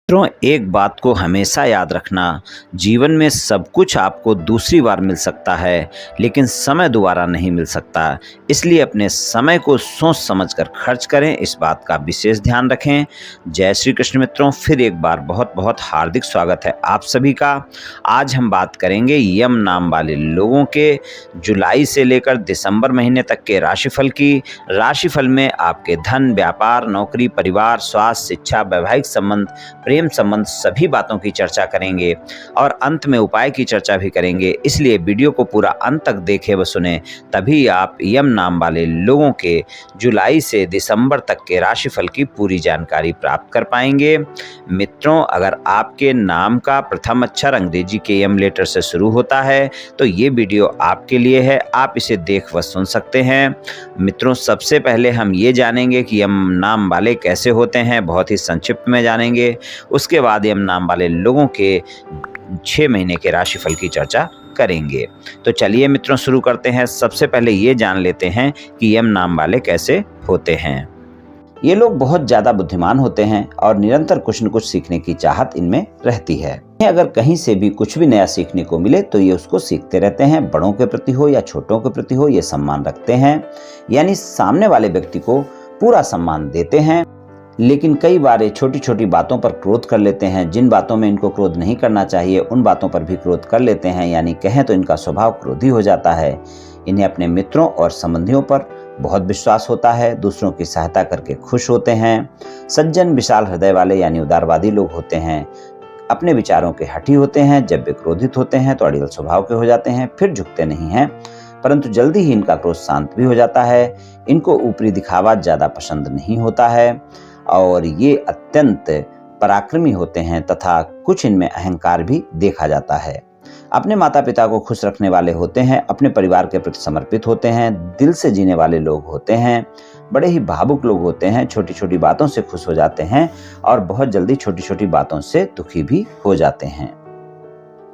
मित्रों, एक बात को हमेशा याद रखना, जीवन में सब कुछ आपको दूसरी बार मिल सकता है, लेकिन समय दोबारा नहीं मिल सकता। इसलिए अपने समय को सोच समझ कर खर्च करें, इस बात का विशेष ध्यान रखें। जय श्री कृष्ण मित्रों, फिर एक बार बहुत बहुत हार्दिक स्वागत है आप सभी का। आज हम बात करेंगे यम नाम वाले लोगों के जुलाई से लेकर दिसंबर महीने तक के राशिफल की। राशिफल में आपके धन, व्यापार, नौकरी, परिवार, स्वास्थ्य, शिक्षा, वैवाहिक संबंध, प्रेम संबंध सभी बातों की चर्चा करेंगे और अंत में उपाय की चर्चा भी करेंगे। इसलिए वीडियो को पूरा अंत तक देखें व सुने, तभी आप यम नाम वाले लोगों के जुलाई से दिसंबर तक के राशिफल की पूरी जानकारी प्राप्त कर पाएंगे। मित्रों, अगर आपके नाम का प्रथम अक्षर अंग्रेजी के यम लेटर से शुरू होता है तो ये वीडियो आपके लिए है, आप इसे देख व सुन सकते हैं। मित्रों, सबसे पहले हम ये जानेंगे कि यम नाम वाले कैसे होते हैं, बहुत ही संक्षिप्त में जानेंगे। उसके बाद यम नाम वाले लोगों के 6 महीने के राशिफल की चर्चा करेंगे। तो चलिए मित्रों, शुरू करते हैं। सबसे पहले ये जान लेते हैं कि यम नाम वाले कैसे होते हैं। ये लोग बहुत ज्यादा बुद्धिमान होते हैं और निरंतर कुछ न कुछ सीखने की चाहत इनमें रहती है। अगर कहीं से भी कुछ भी नया सीखने को मिले तो ये उसको सीखते रहते हैं। बड़ों के प्रति हो या छोटों के प्रति हो, ये सम्मान रखते हैं, यानी सामने वाले व्यक्ति को पूरा सम्मान देते हैं। लेकिन कई बार ये छोटी छोटी बातों पर क्रोध कर लेते हैं। जिन बातों में इनको क्रोध नहीं करना चाहिए उन बातों पर भी क्रोध कर लेते हैं, यानी कहें तो इनका स्वभाव क्रोधी हो जाता है। इन्हें अपने मित्रों और संबंधियों पर बहुत विश्वास होता है। दूसरों की सहायता करके खुश होते हैं। सज्जन, विशाल हृदय वाले यानी उदारवादी लोग होते हैं। अपने विचारों के हठी होते हैं। जब वे क्रोधित होते हैं तो अड़ियल स्वभाव के हो जाते हैं, फिर झुकते नहीं हैं, परंतु जल्दी ही इनका क्रोध शांत भी हो जाता है। इनको ऊपरी दिखावा ज्यादा पसंद नहीं होता है और ये अत्यंत पराक्रमी होते हैं तथा कुछ इनमें अहंकार भी देखा जाता है। अपने माता पिता को खुश रखने वाले होते हैं। अपने परिवार के प्रति समर्पित होते हैं। दिल से जीने वाले लोग होते हैं। बड़े ही भावुक लोग होते हैं। छोटी छोटी बातों से खुश हो जाते हैं और बहुत जल्दी छोटी छोटी बातों से दुखी भी हो जाते हैं।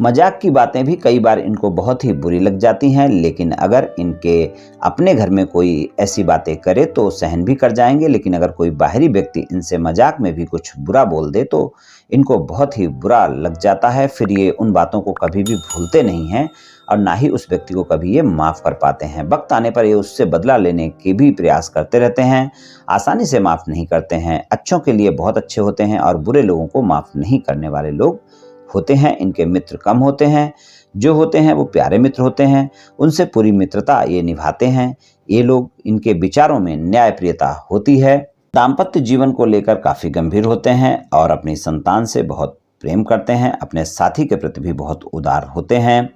मजाक की बातें भी कई बार इनको बहुत ही बुरी लग जाती हैं, लेकिन अगर इनके अपने घर में कोई ऐसी बातें करे तो सहन भी कर जाएंगे। लेकिन अगर कोई बाहरी व्यक्ति इनसे मजाक में भी कुछ बुरा बोल दे तो इनको बहुत ही बुरा लग जाता है। फिर ये उन बातों को कभी भी भूलते नहीं हैं और ना ही उस व्यक्ति को कभी ये माफ़ कर पाते हैं। वक्त आने पर ये उससे बदला लेने के भी प्रयास करते रहते हैं। आसानी से माफ़ नहीं करते हैं। अच्छों के लिए बहुत अच्छे होते हैं और बुरे लोगों को माफ़ नहीं करने वाले लोग होते हैं। इनके मित्र कम होते हैं, जो होते हैं वो प्यारे मित्र होते हैं। उनसे पूरी मित्रता ये निभाते हैं। ये लोग, इनके विचारों में न्यायप्रियता होती है। दाम्पत्य जीवन को लेकर काफ़ी गंभीर होते हैं और अपनी संतान से बहुत प्रेम करते हैं। अपने साथी के प्रति भी बहुत उदार होते हैं।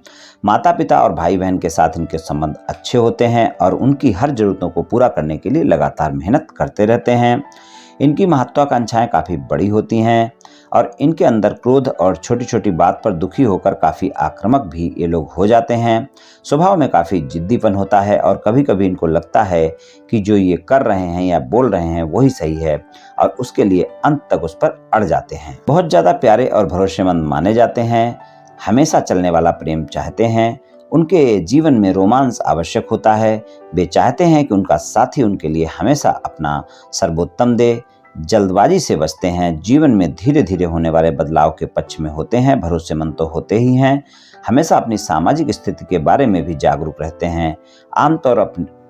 माता पिता और भाई बहन के साथ इनके संबंध अच्छे होते हैं और उनकी हर जरूरतों को पूरा करने के लिए लगातार मेहनत करते रहते हैं। इनकी महत्वाकांक्षाएं काफ़ी बड़ी होती हैं और इनके अंदर क्रोध और छोटी छोटी बात पर दुखी होकर काफ़ी आक्रामक भी ये लोग हो जाते हैं। स्वभाव में काफ़ी जिद्दीपन होता है और कभी कभी इनको लगता है कि जो ये कर रहे हैं या बोल रहे हैं वही सही है और उसके लिए अंत तक उस पर अड़ जाते हैं। बहुत ज़्यादा प्यारे और भरोसेमंद माने जाते हैं। हमेशा चलने वाला प्रेम चाहते हैं। उनके जीवन में रोमांस आवश्यक होता है। वे चाहते हैं कि उनका साथी उनके लिए हमेशा अपना सर्वोत्तम दे। जल्दबाजी से बचते हैं। जीवन में धीरे धीरे होने वाले बदलाव के पक्ष में होते हैं। भरोसेमंद तो होते ही हैं, हमेशा अपनी सामाजिक स्थिति के बारे में भी जागरूक रहते हैं। आमतौर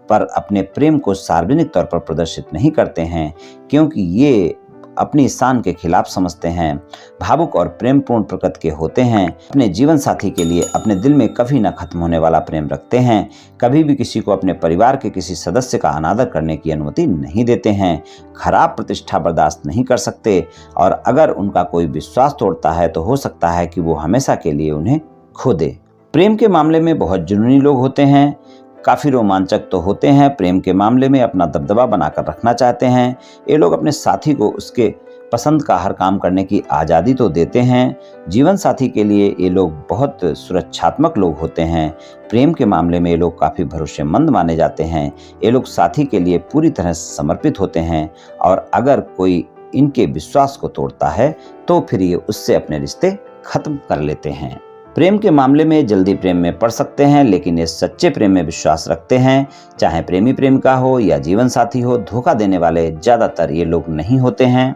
पर अपने प्रेम को सार्वजनिक तौर पर प्रदर्शित नहीं करते हैं, क्योंकि ये अपनी शान के खिलाफ समझते हैं। भावुक और प्रेमपूर्ण प्रकृति के होते हैं। अपने जीवन साथी के लिए अपने दिल में कभी न खत्म होने वाला प्रेम रखते हैं। कभी भी किसी को अपने परिवार के किसी सदस्य का अनादर करने की अनुमति नहीं देते हैं। खराब प्रतिष्ठा बर्दाश्त नहीं कर सकते और अगर उनका कोई विश्वास तोड़ता है तो हो सकता है कि वो हमेशा के लिए उन्हें खो दे। प्रेम के मामले में बहुत जुनूनी लोग होते हैं। काफ़ी रोमांचक तो होते हैं। प्रेम के मामले में अपना दबदबा बनाकर रखना चाहते हैं। ये लोग अपने साथी को उसके पसंद का हर काम करने की आज़ादी तो देते हैं। जीवन साथी के लिए ये लोग बहुत सुरक्षात्मक लोग होते हैं। प्रेम के मामले में ये लोग काफ़ी भरोसेमंद माने जाते हैं। ये लोग साथी के लिए पूरी तरह समर्पित होते हैं और अगर कोई इनके विश्वास को तोड़ता है तो फिर ये उससे अपने रिश्ते खत्म कर लेते हैं। प्रेम के मामले में जल्दी प्रेम में पड़ सकते हैं, लेकिन ये सच्चे प्रेम में विश्वास रखते हैं। चाहे प्रेमी प्रेमिका हो या जीवन साथी हो, धोखा देने वाले ज़्यादातर ये लोग नहीं होते हैं।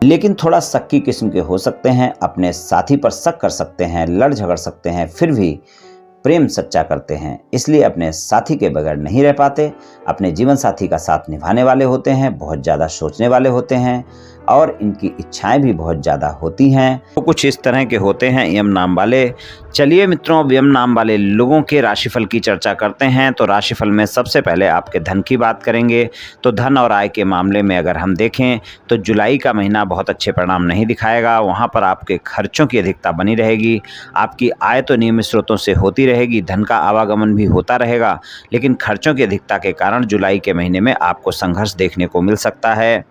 लेकिन थोड़ा शक्की किस्म के हो सकते हैं, अपने साथी पर शक कर सकते हैं, लड़ झगड़ सकते हैं, फिर भी प्रेम सच्चा करते हैं, इसलिए अपने साथी के बगैर नहीं रह पाते। अपने जीवन साथी का साथ निभाने वाले होते हैं, बहुत ज़्यादा सोचने वाले होते हैं और इनकी इच्छाएं भी बहुत ज़्यादा होती हैं। तो कुछ इस तरह के होते हैं यम नाम वाले। चलिए मित्रों, यम नाम वाले लोगों के राशिफल की चर्चा करते हैं। तो राशिफल में सबसे पहले आपके धन की बात करेंगे। तो धन और आय के मामले में अगर हम देखें तो जुलाई का महीना बहुत अच्छे परिणाम नहीं दिखाएगा। वहाँ पर आपके खर्चों की अधिकता बनी रहेगी। आपकी आय तो नियमित स्रोतों से होती रहेगी, धन का आवागमन भी होता रहेगा, लेकिन खर्चों की अधिकता के कारण जुलाई के महीने में आपको संघर्ष देखने को मिल सकता है।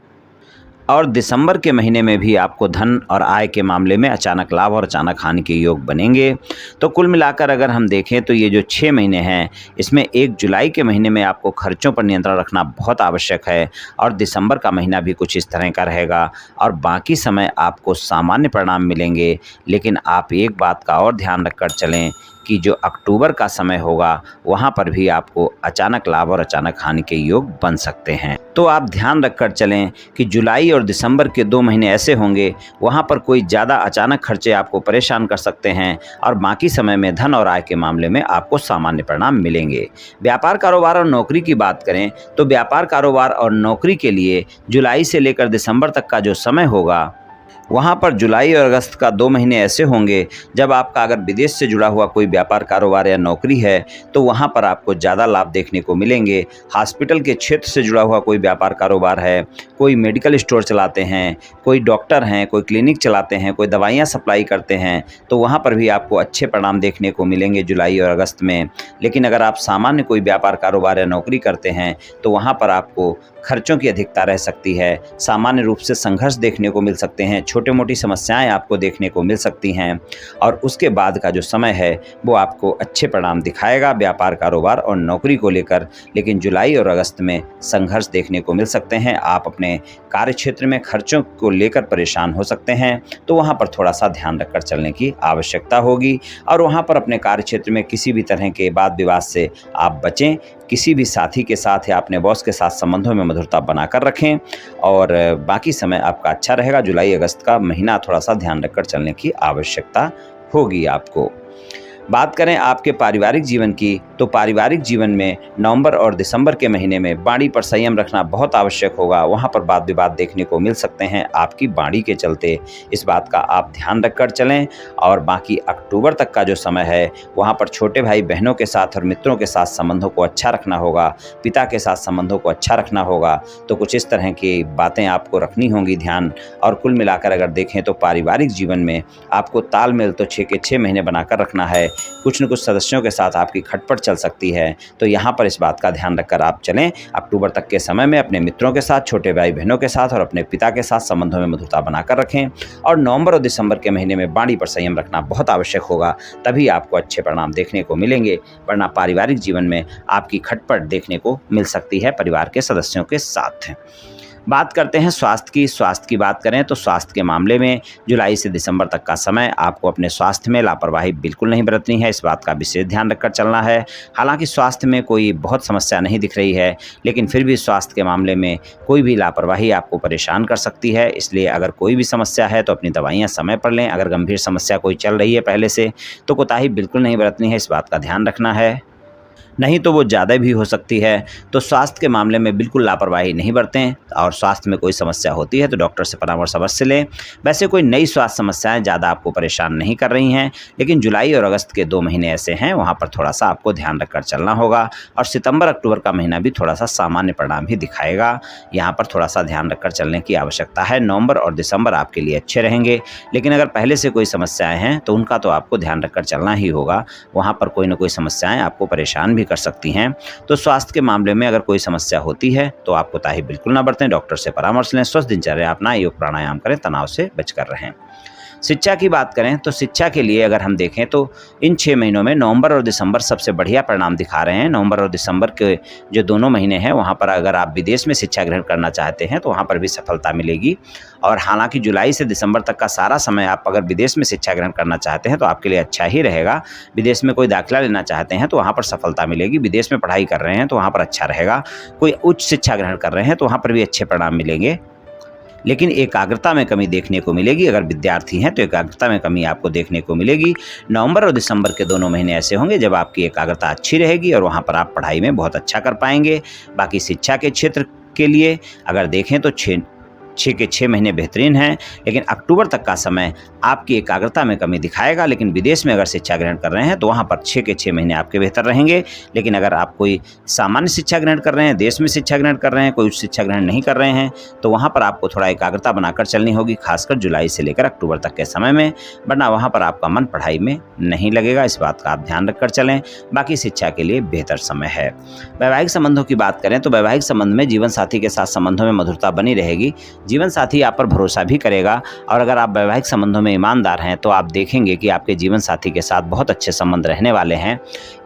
और दिसंबर के महीने में भी आपको धन और आय के मामले में अचानक लाभ और अचानक हानि के योग बनेंगे। तो कुल मिलाकर अगर हम देखें तो ये जो 6 महीने हैं, इसमें 1 जुलाई के महीने में आपको खर्चों पर नियंत्रण रखना बहुत आवश्यक है और दिसंबर का महीना भी कुछ इस तरह का रहेगा और बाकी समय आपको सामान्य परिणाम मिलेंगे। लेकिन आप एक बात का और ध्यान रखकर चलें कि जो अक्टूबर का समय होगा वहाँ पर भी आपको अचानक लाभ और अचानक हानि के योग बन सकते हैं। तो आप ध्यान रखकर चलें कि जुलाई और दिसंबर के 2 महीने ऐसे होंगे वहाँ पर कोई ज़्यादा अचानक खर्चे आपको परेशान कर सकते हैं और बाकी समय में धन और आय के मामले में आपको सामान्य परिणाम मिलेंगे। व्यापार कारोबार और नौकरी की बात करें तो व्यापार कारोबार और नौकरी के लिए जुलाई से लेकर दिसंबर तक का जो समय होगा वहाँ पर जुलाई और अगस्त का 2 महीने ऐसे होंगे जब आपका अगर विदेश से जुड़ा हुआ कोई व्यापार कारोबार या नौकरी है तो वहाँ पर आपको ज़्यादा लाभ देखने को मिलेंगे। हॉस्पिटल के क्षेत्र से जुड़ा हुआ कोई व्यापार कारोबार है, कोई मेडिकल स्टोर चलाते हैं, कोई डॉक्टर हैं, कोई क्लिनिक चलाते हैं, कोई दवाइयाँ सप्लाई करते हैं, तो वहाँ पर भी आपको अच्छे परिणाम देखने को मिलेंगे जुलाई और अगस्त में। लेकिन अगर आप सामान्य कोई व्यापार कारोबार या नौकरी करते हैं तो वहाँ पर आपको खर्चों की अधिकता रह सकती है, सामान्य रूप से संघर्ष देखने को मिल सकते हैं, छोटी मोटी समस्याएं आपको देखने को मिल सकती हैं और उसके बाद का जो समय है वो आपको अच्छे परिणाम दिखाएगा व्यापार कारोबार और नौकरी को लेकर। लेकिन जुलाई और अगस्त में संघर्ष देखने को मिल सकते हैं। आप अपने कार्य क्षेत्र में खर्चों को लेकर परेशान हो सकते हैं, तो वहाँ पर थोड़ा सा ध्यान रखकर चलने की आवश्यकता होगी और वहाँ पर अपने कार्य क्षेत्र में किसी भी तरह के वाद विवाद से आप बचें। किसी भी साथी के साथ या अपने बॉस के साथ संबंधों में मधुरता बनाकर रखें और बाकी समय आपका अच्छा रहेगा। जुलाई अगस्त का महीना थोड़ा सा ध्यान रखकर चलने की आवश्यकता होगी आपको। बात करें आपके पारिवारिक जीवन की तो पारिवारिक जीवन में नवंबर और दिसंबर के महीने में वाणी पर संयम रखना बहुत आवश्यक होगा। वहाँ पर वाद विवाद देखने को मिल सकते हैं आपकी वाणी के चलते, इस बात का आप ध्यान रखकर चलें। और बाकी अक्टूबर तक का जो समय है वहाँ पर छोटे भाई बहनों के साथ और मित्रों के साथ संबंधों को अच्छा रखना होगा, पिता के साथ संबंधों को अच्छा रखना होगा। तो कुछ इस तरह की बातें आपको रखनी होंगी ध्यान। और कुल मिलाकर अगर देखें तो पारिवारिक जीवन में आपको तालमेल तो 6 के 6 महीने बनाकर रखना है। कुछ न कुछ सदस्यों के साथ आपकी खटपट चल सकती है, तो यहाँ पर इस बात का ध्यान रखकर आप चलें। अक्टूबर तक के समय में अपने मित्रों के साथ, छोटे भाई बहनों के साथ और अपने पिता के साथ संबंधों में मधुरता बनाकर रखें। और नवंबर और दिसंबर के महीने में वाणी पर संयम रखना बहुत आवश्यक होगा, तभी आपको अच्छे परिणाम देखने को मिलेंगे, वरना पारिवारिक जीवन में आपकी खटपट देखने को मिल सकती है परिवार के सदस्यों के साथ। बात करते हैं स्वास्थ्य की बात करें तो स्वास्थ्य के मामले में जुलाई से दिसंबर तक का समय आपको अपने स्वास्थ्य में लापरवाही बिल्कुल नहीं बरतनी है, इस बात का विशेष ध्यान रखकर चलना है। हालांकि स्वास्थ्य में कोई बहुत समस्या नहीं दिख रही है, लेकिन फिर भी स्वास्थ्य के मामले में कोई भी लापरवाही आपको परेशान कर सकती है। इसलिए अगर कोई भी समस्या है तो अपनी दवाइयाँ समय पर लें। अगर गंभीर समस्या कोई चल रही है पहले से तो कोताही बिल्कुल नहीं बरतनी है, इस बात का ध्यान रखना है, नहीं तो वो ज़्यादा भी हो सकती है। तो स्वास्थ्य के मामले में बिल्कुल लापरवाही नहीं बरतें और स्वास्थ्य में कोई समस्या होती है तो डॉक्टर से परामर्श अवश्य लें। वैसे कोई नई स्वास्थ्य समस्याएं ज़्यादा आपको परेशान नहीं कर रही हैं, लेकिन जुलाई और अगस्त के 2 महीने ऐसे हैं, वहाँ पर थोड़ा सा आपको ध्यान रखकर चलना होगा। और सितंबर अक्टूबर का महीना भी थोड़ा सा सामान्य परिणाम ही दिखाएगा, यहाँ पर थोड़ा सा ध्यान रखकर चलने की आवश्यकता है। नवंबर और दिसंबर आपके लिए अच्छे रहेंगे, लेकिन अगर पहले से कोई समस्याएँ हैं तो उनका तो आपको ध्यान रखकर चलना ही होगा। वहाँ पर कोई ना कोई समस्याएँ आपको परेशान भी कर सकती हैं। तो स्वास्थ्य के मामले में अगर कोई समस्या होती है तो आप कोताही बिल्कुल ना बरतें, डॉक्टर से परामर्श लें, स्वस्थ दिनचर्या अपनाएं, योग प्राणायाम करें, तनाव से बचकर रहें। शिक्षा की बात करें तो शिक्षा के लिए अगर हम देखें तो इन 6 महीनों में नवंबर और दिसंबर सबसे बढ़िया परिणाम दिखा रहे हैं। नवंबर और दिसंबर के जो दोनों महीने हैं वहाँ पर अगर आप विदेश में शिक्षा ग्रहण करना चाहते हैं तो वहाँ पर भी सफलता मिलेगी। और हालांकि जुलाई से दिसंबर तक का सारा समय आप अगर विदेश में शिक्षा ग्रहण करना चाहते हैं तो आपके लिए अच्छा ही रहेगा। विदेश में कोई दाखिला लेना चाहते हैं तो वहाँ पर सफलता मिलेगी। विदेश में पढ़ाई कर रहे हैं तो वहाँ पर अच्छा रहेगा। कोई उच्च शिक्षा ग्रहण कर रहे हैं तो वहाँ पर भी अच्छे परिणाम मिलेंगे। लेकिन एकाग्रता में कमी देखने को मिलेगी। अगर विद्यार्थी हैं तो एकाग्रता में कमी आपको देखने को मिलेगी। नवंबर और दिसंबर के दोनों महीने ऐसे होंगे जब आपकी एकाग्रता अच्छी रहेगी और वहाँ पर आप पढ़ाई में बहुत अच्छा कर पाएंगे। बाकी शिक्षा के क्षेत्र के लिए अगर देखें तो 6 के 6 महीने बेहतरीन हैं, लेकिन अक्टूबर तक का समय आपकी एकाग्रता में कमी दिखाएगा। लेकिन विदेश में अगर शिक्षा ग्रहण कर रहे हैं तो वहाँ पर 6 के 6 महीने आपके बेहतर रहेंगे। लेकिन अगर आप कोई सामान्य शिक्षा ग्रहण कर रहे हैं, देश में शिक्षा ग्रहण कर रहे हैं, कोई उच्च शिक्षा ग्रहण नहीं कर रहे हैं, तो वहाँ पर आपको थोड़ा एकाग्रता बनाकर चलनी होगी, खासकर जुलाई से लेकर अक्टूबर तक के समय में, वरना वहाँ पर आपका मन पढ़ाई में नहीं लगेगा। इस बात का आप ध्यान रखकर चलें। बाकी शिक्षा के लिए बेहतर समय है। वैवाहिक संबंधों की बात करें तो वैवाहिक संबंध में जीवन साथी के साथ संबंधों में मधुरता बनी रहेगी। जीवन साथी आप पर भरोसा भी करेगा और अगर आप वैवाहिक संबंधों में ईमानदार हैं तो आप देखेंगे कि आपके जीवन साथी के साथ बहुत अच्छे संबंध रहने वाले हैं।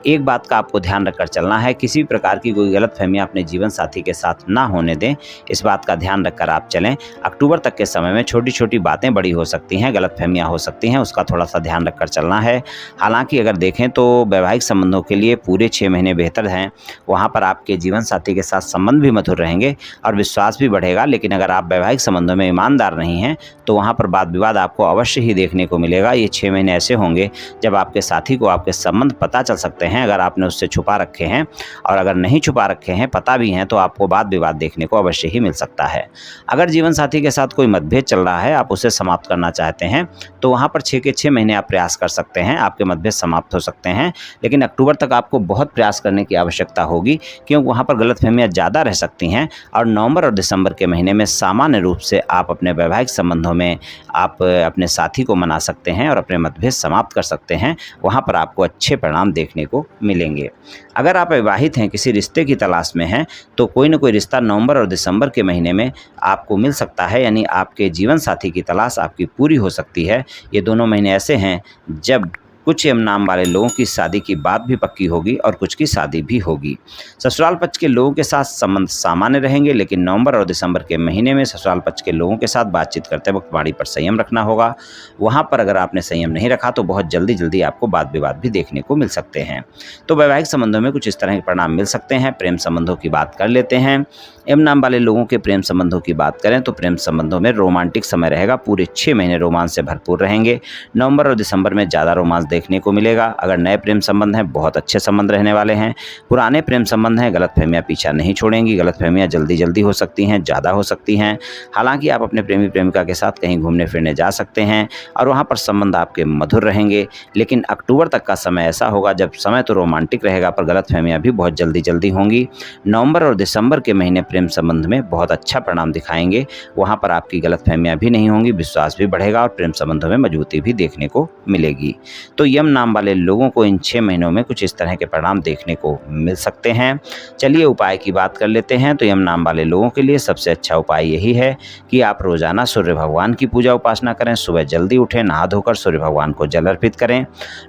एक बात का आपको ध्यान रखकर चलना है, किसी भी प्रकार की कोई गलतफहमियां अपने जीवन साथी के साथ ना होने दें। इस बात का ध्यान रखकर आप चलें। अक्टूबर तक के समय में छोटी छोटी बातें बड़ी हो सकती हैं, गलतफहमियां हो सकती हैं, उसका थोड़ा सा ध्यान रखकर चलना है। हालांकि अगर देखें तो वैवाहिक संबंधों के लिए पूरे 6 महीने बेहतर हैं। वहाँ पर आपके जीवन साथी के साथ संबंध भी मधुर रहेंगे और विश्वास भी बढ़ेगा। लेकिन अगर आप वैवाहिक संबंधों में ईमानदार नहीं हैं तो वहाँ पर वाद विवाद आपको अवश्य ही देखने को मिलेगा। ये 6 महीने ऐसे होंगे जब आपके साथी को आपके संबंध पता चल सकते हैं अगर आपने उससे छुपा रखे हैं, और अगर नहीं छुपा रखे हैं, पता भी हैं, तो आपको वाद विवाद देखने को अवश्य ही मिल सकता है। अगर जीवन साथी के साथ कोई मतभेद चल रहा है, आप उसे समाप्त करना चाहते हैं, तो वहाँ पर 6 के 6 महीने आप प्रयास कर सकते हैं, आपके मतभेद समाप्त हो सकते हैं। लेकिन अक्टूबर तक आपको बहुत प्रयास करने की आवश्यकता होगी, क्योंकि वहाँ पर गलतफहमियां ज़्यादा रह सकती हैं। और नवंबर और दिसंबर के महीने में सामान्य रूप से आप अपने वैवाहिक संबंधों में आप अपने साथी को मना सकते हैं और अपने मतभेद समाप्त कर सकते हैं। वहाँ पर आपको अच्छे परिणाम देखने को मिलेंगे। अगर आप विवाहित हैं, किसी रिश्ते की तलाश में हैं, तो कोई न कोई रिश्ता नवंबर और दिसंबर के महीने में आपको मिल सकता है, यानी आपके जीवन साथी की तलाश आपकी पूरी हो सकती है। ये दोनों महीने ऐसे हैं जब कुछ एम नाम वाले लोगों की शादी की बात भी पक्की होगी और कुछ की शादी भी होगी। ससुराल पक्ष के लोगों के साथ संबंध सामान्य रहेंगे, लेकिन नवंबर और दिसंबर के महीने में ससुराल पक्ष के लोगों के साथ बातचीत करते वक्त वाणी पर संयम रखना होगा। वहाँ पर अगर आपने संयम नहीं रखा तो बहुत जल्दी आपको वाद विवाद भी देखने को मिल सकते हैं। तो वैवाहिक संबंधों में कुछ इस तरह के परिणाम मिल सकते हैं। प्रेम संबंधों की बात कर लेते हैं। एम नाम वाले लोगों के प्रेम संबंधों की बात करें तो प्रेम संबंधों में रोमांटिक समय रहेगा। पूरे 6 महीने रोमांस से भरपूर रहेंगे। नवंबर और दिसंबर में ज़्यादा रोमांस देखने को मिलेगा। अगर नए प्रेम संबंध हैं, बहुत अच्छे संबंध रहने वाले हैं। पुराने प्रेम संबंध हैं, गलतफहमियां पीछा नहीं छोड़ेंगी। गलतफहमियां जल्दी हो सकती हैं, ज़्यादा हो सकती हैं। हालांकि आप अपने प्रेमी प्रेमिका के साथ कहीं घूमने फिरने जा सकते हैं और वहाँ पर संबंध आपके मधुर रहेंगे। लेकिन अक्टूबर तक का समय ऐसा होगा जब समय तो रोमांटिक रहेगा पर गलतफहमियां भी बहुत जल्दी होंगी। नवंबर और दिसंबर के महीने प्रेम संबंध में बहुत अच्छा परिणाम दिखाएंगे। वहाँ पर आपकी गलतफहमियां भी नहीं होंगी, विश्वास भी बढ़ेगा और प्रेम संबंधों में मजबूती भी देखने को मिलेगी। तो यम नाम वाले लोगों को इन 6 महीनों में कुछ इस तरह के परिणाम देखने को मिल सकते हैं। चलिए उपाय की बात कर लेते हैं। तो यम नाम वाले लोगों के लिए सबसे अच्छा उपाय यही है कि आप रोजाना सूर्य भगवान की पूजा उपासना करें। सुबह जल्दी उठें, नहा धोकर सूर्य भगवान को जल अर्पित करें।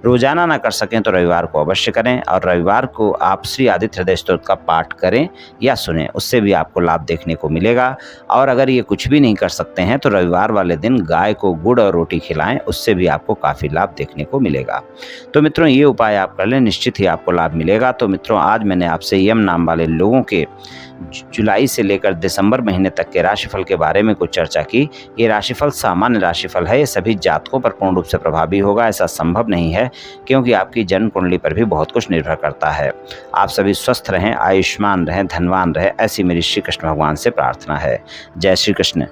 रोजाना ना कर सकें तो रविवार को अवश्य करें और रविवार को आप श्री आदित्य हृदय स्तोत्र का पाठ करें या सुनें, उससे भी आपको लाभ देखने को मिलेगा। और अगर ये कुछ भी नहीं कर सकते हैं तो रविवार वाले दिन गाय को गुड़ और रोटी खिलाएं, उससे भी आपको काफ़ी लाभ देखने को मिलेगा। तो मित्रों ये उपाय आप कर लें, निश्चित ही आपको लाभ मिलेगा। तो मित्रों आज मैंने आपसे यम नाम वाले लोगों के जुलाई से लेकर दिसंबर महीने तक के राशिफल के बारे में कुछ चर्चा की। ये राशिफल सामान्य राशिफल है, ये सभी जातकों पर पूर्ण रूप से प्रभावी होगा ऐसा संभव नहीं है, क्योंकि आपकी जन्म कुंडली पर भी बहुत कुछ निर्भर करता है। आप सभी स्वस्थ रहें, आयुष्मान रहें, धनवान रहें, ऐसी मेरी श्री कृष्ण भगवान से प्रार्थना है। जय श्री कृष्ण।